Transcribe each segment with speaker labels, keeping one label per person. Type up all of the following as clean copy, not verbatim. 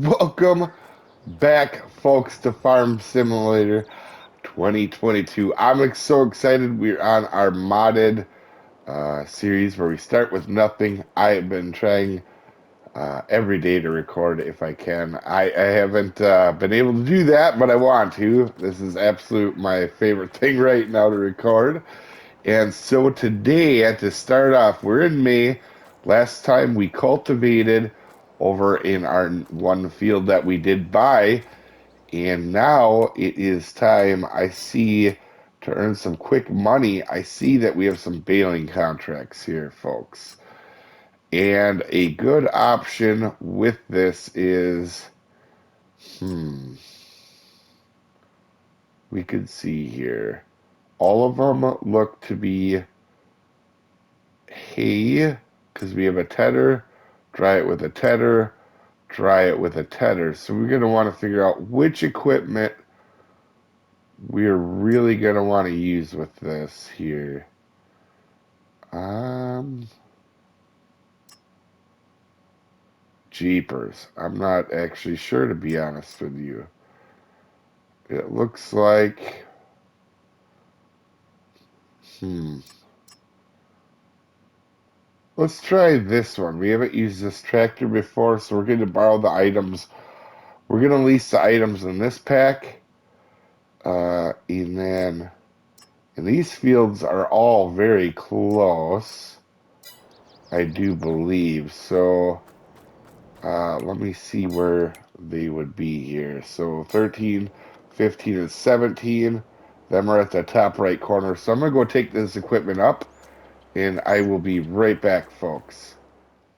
Speaker 1: Welcome back, folks, to Farm Simulator 2022. I'm so excited. We're on our modded series where we start with nothing. I have been trying every day to record if I can. I haven't been able to do that, but I want to. This is absolute my favorite thing right now to record. And so today, to start off, we're in May. Last time we cultivated over in our one field that we did buy, and now it is time, I see, to earn some quick money. I see that we have some baling contracts here, folks. And a good option with this is, we could see here. All of them look to be hay, because we have a tedder, dry it with a tedder, dry it with a tedder. So we're going to want to figure out which equipment we're really going to want to use with this here. Jeepers. I'm not actually sure, to be honest with you. It looks like, let's try this one. We haven't used this tractor before, so we're going to borrow the items. We're going to lease the items in this pack. And these fields are all very close, I do believe. So let me see where they would be here. So 13, 15, and 17. Them are at the top right corner. So I'm going to go take this equipment up, and I will be right back, folks.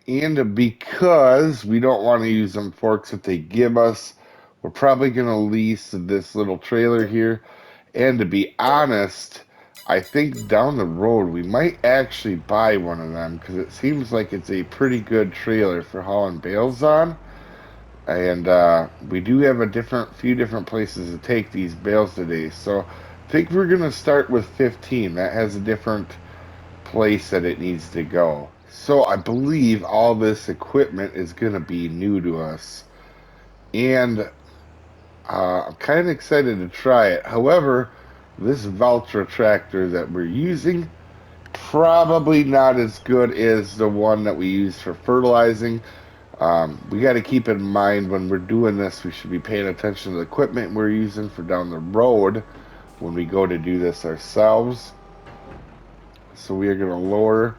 Speaker 1: And because we don't want to use them forks that they give us, we're probably going to lease this little trailer here. And to be honest, I think down the road we might actually buy one of them because it seems like it's a pretty good trailer for hauling bales on. And we do have a few different places to take these bales today. So I think we're going to start with 15. That has a different place that it needs to go. So I believe all this equipment is going to be new to us. And I'm kind of excited to try it. However, this Valtra tractor that we're using, probably not as good as the one that we use for fertilizing. We got to keep in mind when we're doing this, we should be paying attention to the equipment we're using for down the road when we go to do this ourselves. So we are going to lower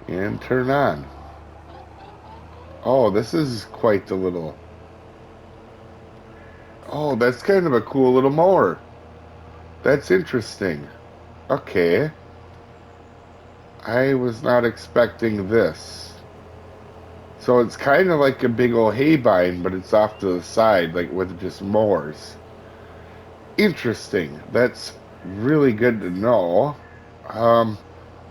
Speaker 1: and turn on. Oh, this is quite the little... Oh, that's kind of a cool little mower. That's interesting. Okay. I was not expecting this. So it's kind of like a big old hay bind, but it's off to the side, like with just mowers. Interesting. That's really good to know.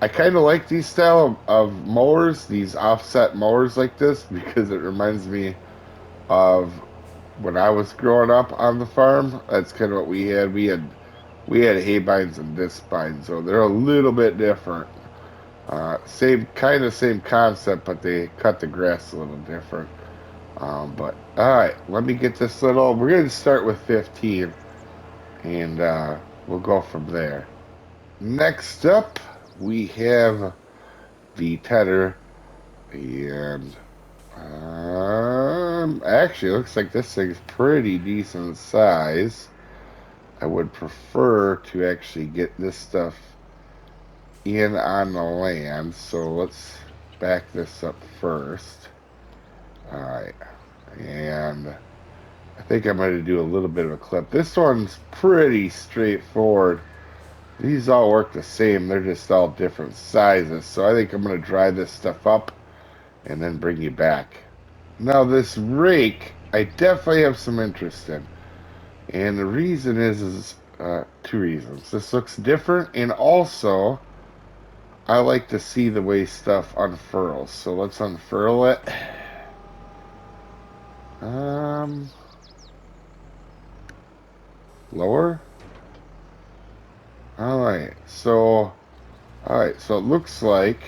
Speaker 1: I kind of like these style of mowers, these offset mowers like this, because it reminds me of when I was growing up on the farm. That's kind of what we had. We had hay binds and disc binds, so they're a little bit different. Same concept, but they cut the grass a little different. But all right, let me get this little. We're going to start with 15, and we'll go from there. Next up, we have the tedder, and actually, it looks like this thing's pretty decent size. I would prefer to actually get this stuff in on the land, so let's back this up first. Alright, and I think I'm going to do a little bit of a clip. This one's pretty straightforward. These all work the same, they're just all different sizes, so I think I'm going to dry this stuff up and then bring you back. Now this rake, I definitely have some interest in, and the reason is two reasons. This looks different, and also I like to see the way stuff unfurls. So let's unfurl it. Lower. All right. So it looks like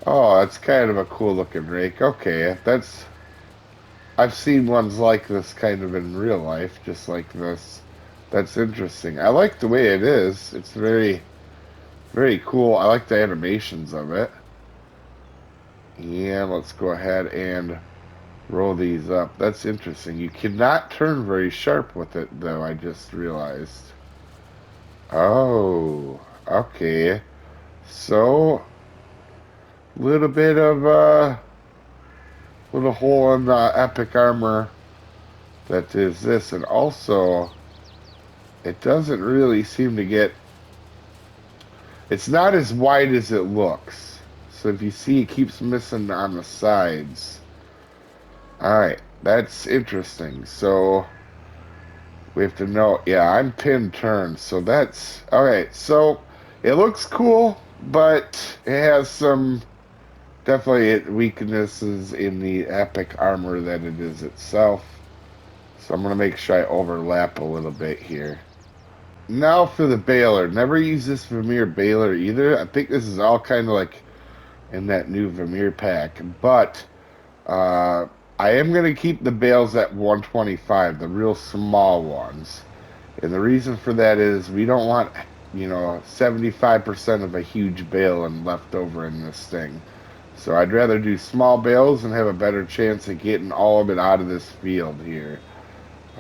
Speaker 1: Oh, that's kind of a cool looking rake. Okay, that's I've seen ones like this kind of in real life, just like this. That's interesting. I like the way it is. It's very, very cool. I like the animations of it. And let's go ahead and roll these up. That's interesting. You cannot turn very sharp with it, though, I just realized. Oh, okay. So, little bit of little hole in the epic armor that is this, and also it doesn't really seem to get. It's not as wide as it looks. So if you see, it keeps missing on the sides. All right, that's interesting. So we have to know. Yeah, I'm pin turned, so that's all right. So it looks cool, but it has some definitely weaknesses in the epic armor that it is itself. So I'm gonna make sure I overlap a little bit here. Now for the baler. Never use this Vermeer baler either. I think this is all kind of like in that new Vermeer pack, but uh, I am gonna keep the bales at 125, the real small ones. And the reason for that is we don't want, 75% of a huge bale and left over in this thing. So I'd rather do small bales and have a better chance of getting all of it out of this field here.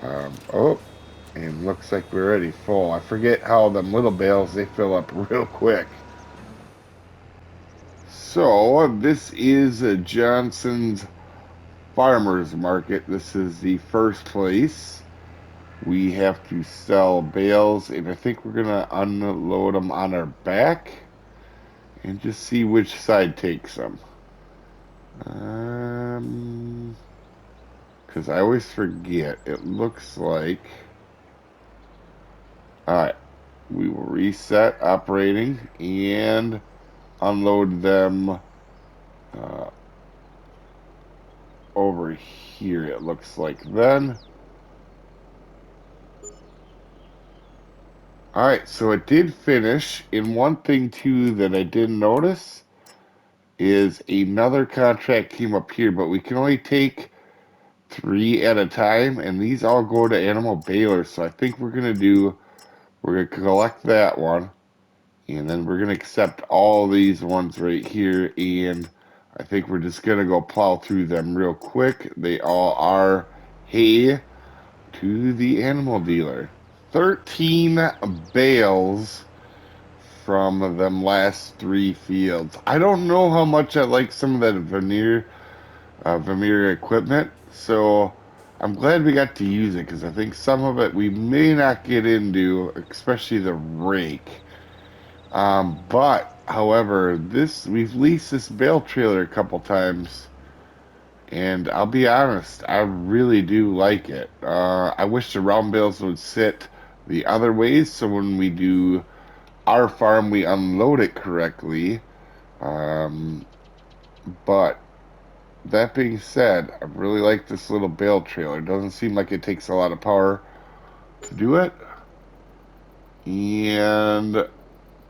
Speaker 1: Oh, and looks like we're already full. I forget how them little bales, they fill up real quick. So this is Johnson's Farmers Market. This is the first place. We have to sell bales, and I think we're gonna unload them on our back and just see which side takes them. Um, because I always forget. It looks like. All right, we will reset operating and unload them uh, over here. It looks like then. All right, so it did finish. And one thing too that I didn't notice is another contract came up here, but we can only take 3 at a time, and these all go to animal balers. So I think we're gonna collect that one, and then we're gonna accept all these ones right here, and I think we're just gonna go plow through them real quick. They all are hay to the animal dealer. 13 bales from them last 3 fields. I don't know how much I like some of that Vermeer equipment, so I'm glad we got to use it because I think some of it we may not get into, especially the rake. But however, this we've leased this bale trailer a couple times, and I'll be honest, I really do like it. I wish the round bales would sit the other ways, so when we do our farm, we unload it correctly. Um, but that being said, I really like this little bale trailer. It doesn't seem like it takes a lot of power to do it. And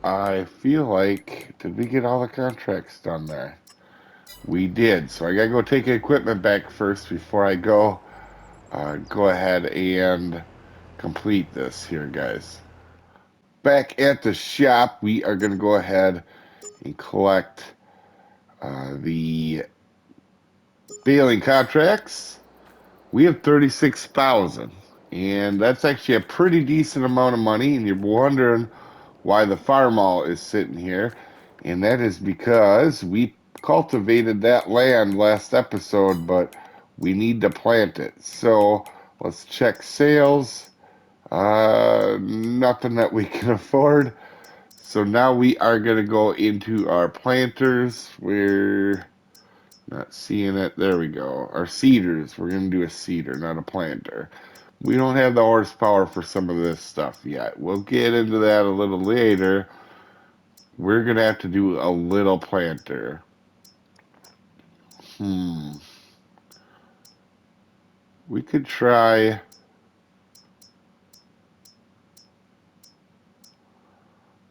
Speaker 1: I feel like, did we get all the contracts done there? We did. So I gotta go take equipment back first before I go ahead and complete this here, guys. Back at the shop, we are gonna go ahead and collect the baling contracts. We have 36,000, and that's actually a pretty decent amount of money. And you're wondering why the farm all is sitting here, and that is because we cultivated that land last episode, but we need to plant it. So let's check sales. Nothing that we can afford. So now we are going to go into our planters. We're not seeing it. There we go. Our seeders. We're going to do a seeder, not a planter. We don't have the horsepower for some of this stuff yet. We'll get into that a little later. We're going to have to do a little planter. We could try.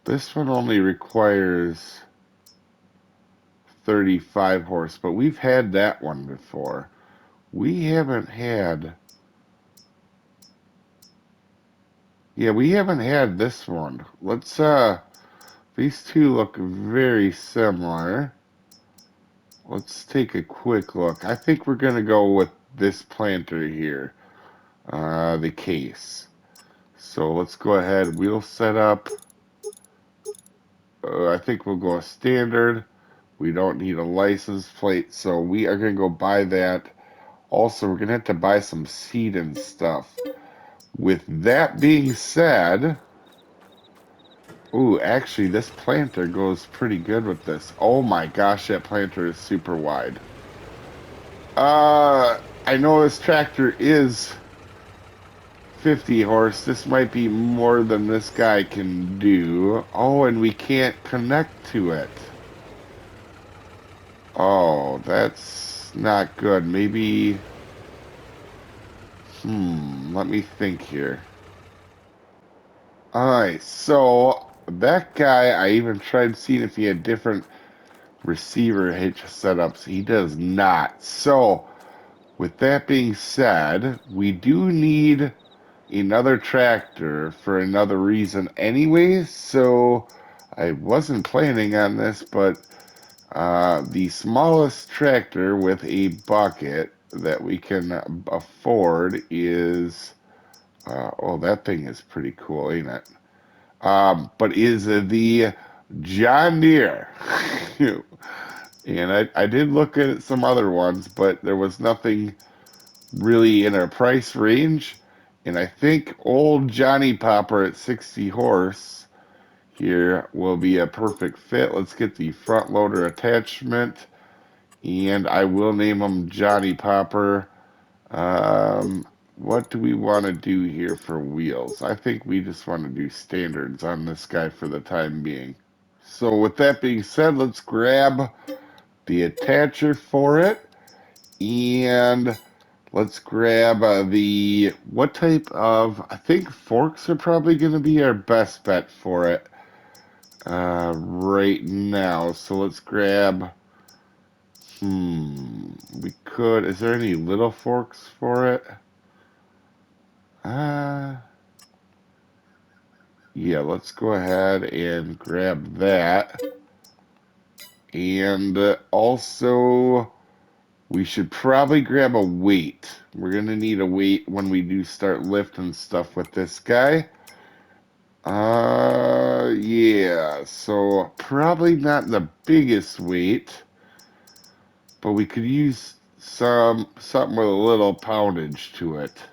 Speaker 1: This one only requires 35 horse, but we've had that one before. We haven't had... Yeah, we haven't had this one. Let's, these two look very similar. Let's take a quick look. I think we're going to go with this planter here, the case. So let's go ahead. We'll set up, I think we'll go a standard. We don't need a license plate, so we are going to go buy that. Also, we're going to have to buy some seed and stuff. With that being said, ooh, actually, this planter goes pretty good with this. Oh my gosh, that planter is super wide. I know this tractor is 50 horse. This might be more than this guy can do. Oh, and we can't connect to it. Oh, that's not good. Maybe... let me think here. Alright, so that guy, I even tried seeing if he had different receiver hitch setups. He does not. So, with that being said, we do need another tractor for another reason anyways, so I wasn't planning on this, but the smallest tractor with a bucket that we can afford is, oh, that thing is pretty cool, ain't it? But is the John Deere. And I did look at some other ones, but there was nothing really in our price range. And I think old Johnny Popper at 60 horse here will be a perfect fit. Let's get the front loader attachment. And I will name him Johnny Popper. What do we want to do here for wheels? I think we just want to do standards on this guy for the time being. So with that being said, let's grab the attacher for it. And let's grab the, what type of, I think forks are probably going to be our best bet for it right now. So let's grab, we could, is there any little forks for it? Yeah, let's go ahead and grab that. And also, we should probably grab a weight. We're going to need a weight when we do start lifting stuff with this guy. Yeah, so probably not the biggest weight, but we could use something with a little poundage to it.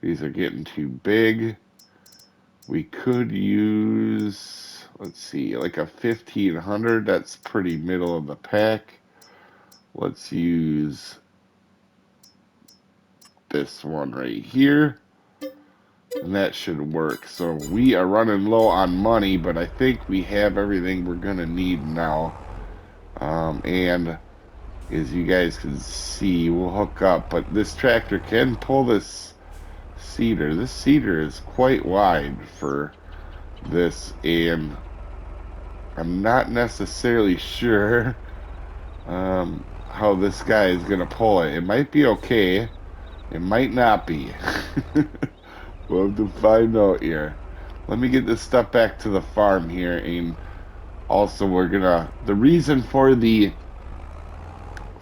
Speaker 1: These are getting too big. We could use, let's see, like a 1500. That's pretty middle of the pack. Let's use this one right here. And that should work. So we are running low on money, but I think we have everything we're going to need now. And as you guys can see, we'll hook up. But this tractor can pull this seeder. This seeder is quite wide for this, and I'm not necessarily sure how this guy is going to pull it. It might be okay. It might not be. We'll have to find out here. Let me get this stuff back to the farm here, and also we're gonna, the reason for the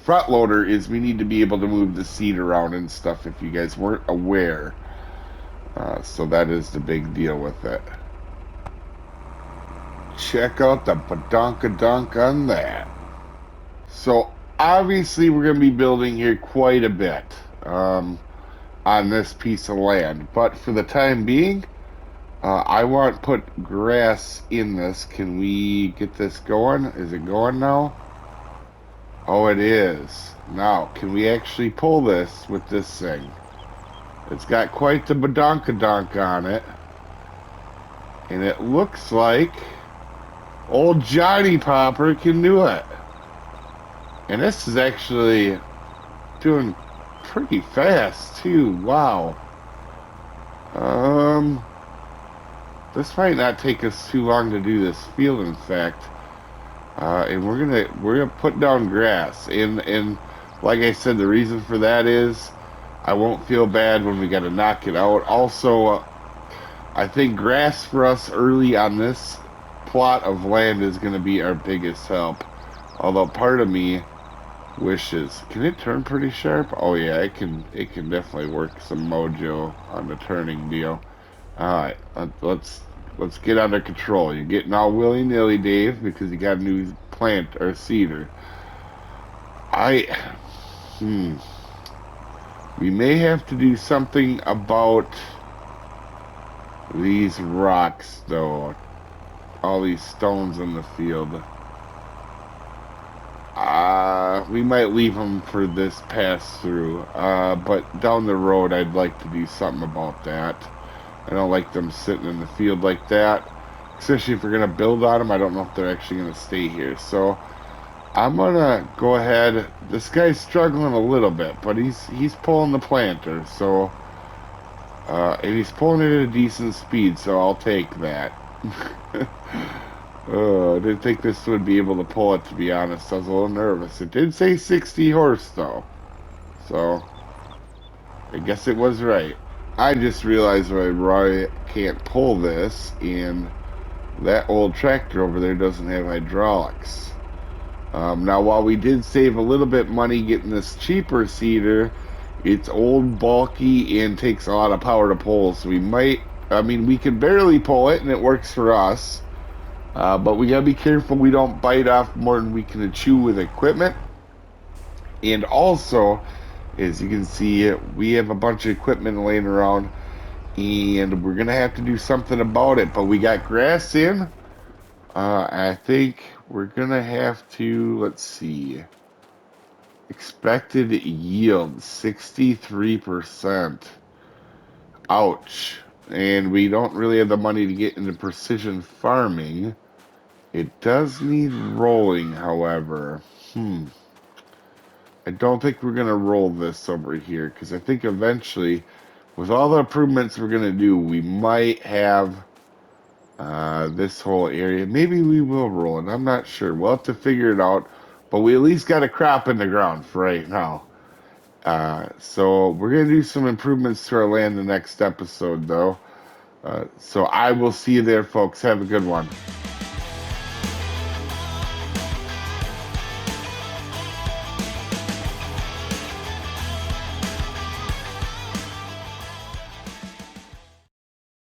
Speaker 1: front loader is we need to be able to move the seat around and stuff if you guys weren't aware. So that is the big deal with it. Check out the badonkadonk on that. So obviously we're going to be building here quite a bit on this piece of land, but for the time being, I want to put grass in this. Can we get this going? Is it going now? Oh, it is. Now, can we actually pull this with this thing? It's got quite the badonkadonk on it. And it looks like old Johnny Popper can do it. And this is actually doing pretty fast, too. Wow. This might not take us too long to do this field, in fact. And we're gonna put down grass. And like I said, the reason for that is I won't feel bad when we got to knock it out. Also, I think grass for us early on this plot of land is going to be our biggest help. Although part of me wishes, can it turn pretty sharp? Oh yeah, it can definitely work some mojo on the turning deal. All right, let's get under control. You're getting all willy-nilly, Dave, because you got a new plant or cedar. I hmm, we may have to do something about these rocks though. All these stones in the field. We might leave them for this pass through. But down the road, I'd like to do something about that. I don't like them sitting in the field like that. Especially if we're gonna build on them, I don't know if they're actually gonna stay here. So I'm gonna go ahead. This guy's struggling a little bit, but he's pulling the planter. So and he's pulling it at a decent speed. So I'll take that. I didn't think this would be able to pull it, to be honest. I was a little nervous. It did say 60 horse, though. So, I guess it was right. I just realized I really can't pull this, and that old tractor over there doesn't have hydraulics. Now, while we did save a little bit money getting this cheaper seeder, it's old, bulky, and takes a lot of power to pull. So we might, I mean, we can barely pull it, and it works for us. But we gotta be careful we don't bite off more than we can chew with equipment. And also, as you can see, we have a bunch of equipment laying around, and we're gonna have to do something about it. But we got grass in. I think we're gonna have to, let's see, expected yield 63%. Ouch. And we don't really have the money to get into precision farming. It does need rolling, however. I don't think we're gonna roll this over here because I think eventually, with all the improvements we're gonna do, we might have this whole area. Maybe we will roll it. I'm not sure. We'll have to figure it out. But we at least got a crop in the ground for right now. So we're gonna do some improvements to our land the next episode, though. So I will see you there, folks. Have a good one.